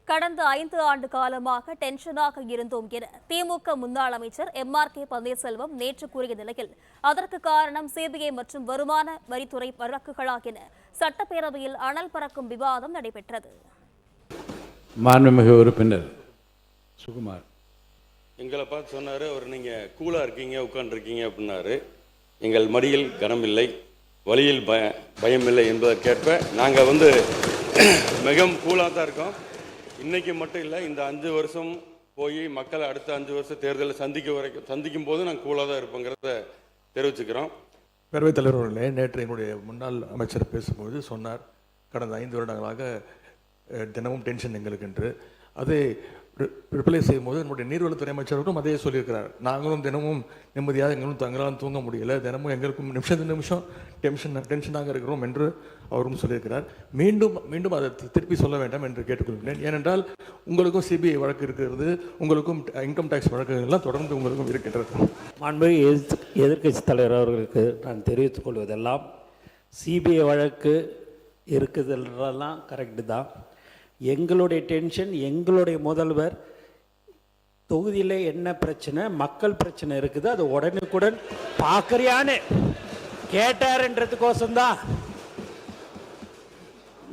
கடந்த 5 ஆண்டு காலமாக டென்ஷனாக இருந்தோம் என திமுக முன்னாள் அமைச்சர் எம்.ஆர்.கே. பன்னீர்செல்வம் நேற்று கூறிய நிலையில் அதற்கு காரணம் சிபிஐ மற்றும் வருமான வரித்துறை வழக்குகளா என சட்டப்பேரவையில் அனல் பறக்கும் விவாதம் நடைபெற்றது. மாண்புமிகு உறுப்பினர் சுகுமார் எங்களை பார்த்து சொன்னார், அவர் நீங்கள் கூலாக இருக்கீங்க, உட்காந்துருக்கீங்க அப்படின்னாரு. எங்கள் மடியில் கனமில்லை, வழியில் பயமில்லை என்பதற்கேற்ப நாங்கள் மிகவும் கூலாக தான் இருக்கோம். இன்றைக்கி மட்டும் இல்லை, இந்த 5 வருஷம் போய் மக்களை அடுத்த 5 வருஷம் தேர்தலை சந்திக்கும் போது நாங்கள் கூலாக தான் இருப்போங்கிறத தெரிவிச்சுக்கிறோம். பேரவைத் தலைவர் அவர்களே, நேற்று என்னுடைய முன்னாள் அமைச்சர் பேசும்போது சொன்னார், கடந்த 5 வருடங்களாக தினமும் டென்ஷன் எங்களுக்கு என்று. அதை ரிப்ளை செய்யும்போது என்னுடைய நீர்வளத்துறை அமைச்சர்களும் அதே சொல்லியிருக்கிறார். நாங்களும் தினமும் நிம்மதியாக எங்களும் தங்களால் தூங்க முடியல, தினமும் எங்களுக்கும் நிமிஷம் டென்ஷனாக இருக்கிறோம் என்று அவரும் சொல்லியிருக்கிறார். மீண்டும் அதை திருப்பி சொல்ல வேண்டாம் என்று கேட்டுக்கொள்கிறேன். ஏனென்றால் உங்களுக்கும் சிபிஐ வழக்கு இருக்கிறது, உங்களுக்கும் இன்கம் டேக்ஸ் வழக்குகள் எல்லாம் தொடர்ந்து உங்களுக்கும் இருக்கின்றது. மாண்புமிகு எதிர்க்கட்சி தலைவர் அவர்களுக்கு நான் தெரிவித்துக் கொள்வதெல்லாம், சிபிஐ வழக்கு இருக்குதுன்றதெல்லாம் கரெக்டு தான். எங்களுடைய டென்ஷன், எங்களுடைய முதல்வர் தொகுதியில் என்ன பிரச்சனை, மக்கள் பிரச்சனை இருக்குது, அது உடனுக்குடன் பார்க்குறியான்னு கேட்டார்ன்றதுக்கோசம்தான்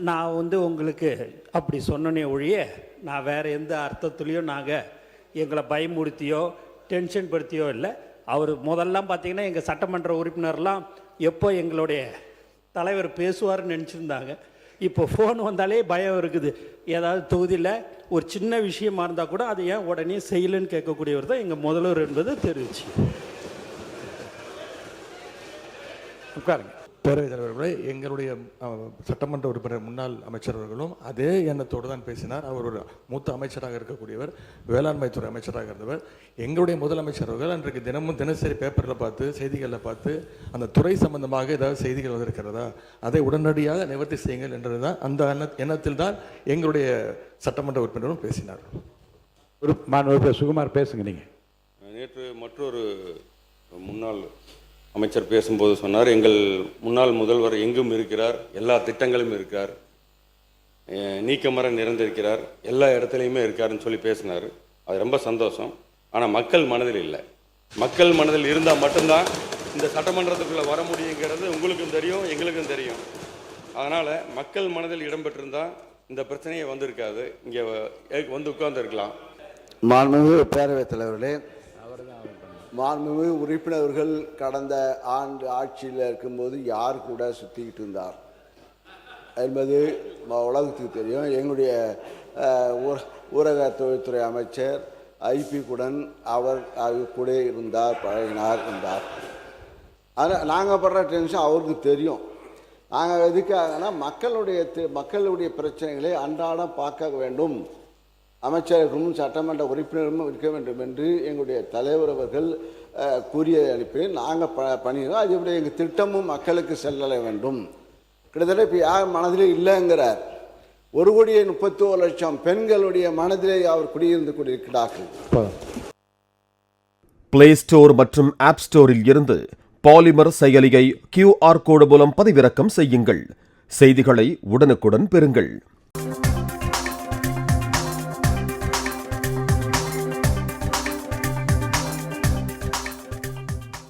நான் உங்களுக்கு அப்படி சொன்னனே ஒழிய, நான் வேறு எந்த அர்த்தத்துலேயும் நாங்கள் எங்களை பயமுறுத்தியோ டென்ஷன் படுத்தியோ இல்லை. அவர் முதல்லாம் பார்த்தீங்கன்னா எங்கள் சட்டமன்ற உறுப்பினர்லாம் எப்போ எங்களுடைய தலைவர் பேசுவார்னு நினச்சிருந்தாங்க. இப்போ ஃபோன் வந்தாலே பயம் இருக்குது. ஏதாவது தொகுதியில் ஒரு சின்ன விஷயமா இருந்தால் கூட அதை ஏன் உடனே செய்யலைன்னு கேட்கக்கூடியவர் தான் எங்கள் முதல்வர் என்பதை தெரிவிச்சு. உட்காருங்க. பேரவைத் தலைவர்களே, எங்களுடைய சட்டமன்ற உறுப்பினர் முன்னாள் அமைச்சர் அவர்களும் அதே எண்ணத்தோடு தான் பேசினார். அவர் ஒரு மூத்த அமைச்சராக இருக்கக்கூடியவர், வேளாண்மைத்துறை அமைச்சராக இருந்தவர். எங்களுடைய முதலமைச்சர் அவர்கள் அன்றைக்கு தினசரி பேப்பரில் பார்த்து, செய்திகளில் பார்த்து, அந்த துறை சம்பந்தமாக ஏதாவது செய்திகள் வந்திருக்கிறதா, அதை உடனடியாக நிவர்த்தி செய்யுங்கள் என்றது தான், அந்த எண்ணத்தில் தான் எங்களுடைய சட்டமன்ற உறுப்பினரும் பேசினார். சுகுமார் பேசுங்க. நீங்கள் நேற்று மற்றொரு முன்னாள் அமைச்சர் பேசும்போது சொன்னார், எங்கள் முன்னாள் முதல்வர் எங்கும் இருக்கிறார், எல்லா திட்டங்களும் இருக்கிறார், நீக்கமர நிறைந்திருக்கிறார், எல்லா இடத்துலையுமே இருக்காருன்னு சொல்லி பேசினார். அது ரொம்ப சந்தோஷம். ஆனால் மக்கள் மனதில் இல்லை. மக்கள் மனதில் இருந்தால் மட்டும்தான் இந்த சட்டமன்றத்துக்குள்ளே வர முடியுங்கிறது உங்களுக்கும் தெரியும், எங்களுக்கும் தெரியும். அதனால் மக்கள் மனதில் இடம்பெற்றிருந்தால் இந்த பிரச்சனையே வந்திருக்காது, இங்கே உட்கார்ந்துருக்கலாம். மாண்புமிகு பேரவைத் தலைவர்களே, மாண்புமிகு உறுப்பினர்கள் கடந்த ஆண்டு ஆட்சியில் இருக்கும்போது யார் கூட சுற்றிக்கிட்டு இருந்தார் என்பது உலகத்துக்கு தெரியும். எங்களுடைய ஊரக தொழில்துறை அமைச்சர் ஐபி குடன் அவர் கூட இருந்தார், பழகினார் இருந்தார். ஆனால் நாங்கள் படுற டென்ஷன் அவருக்கு தெரியும். நாங்கள் எதுக்காகனா மக்களுடைய பிரச்சனைகளை அன்றாடம் பார்க்க வேண்டும், அமைச்சர்களும் சட்டமன்ற உறுப்பினரும் இருக்க வேண்டும் என்று எங்களுடைய தலைவர் அவர்கள் கூறிய அளிப்பேன். நாங்கள் பண்ணிடுறோம். அதுபடி எங்கள் திட்டமும் மக்களுக்கு செல்ல வேண்டும். கிட்டத்தட்ட இப்போ யார் மனதிலே இல்லைங்கிறார். 1,31,00,000 பெண்களுடைய மனதிலே அவர் குடியிருந்து கொண்டிருக்கிறார்கள். பிளே ஸ்டோர் மற்றும் ஆப் ஸ்டோரில் இருந்து பாலிமர் செயலியை QR கோடு மூலம் பதிவிறக்கம் செய்யுங்கள். செய்திகளை உடனுக்குடன் பெறுங்கள்.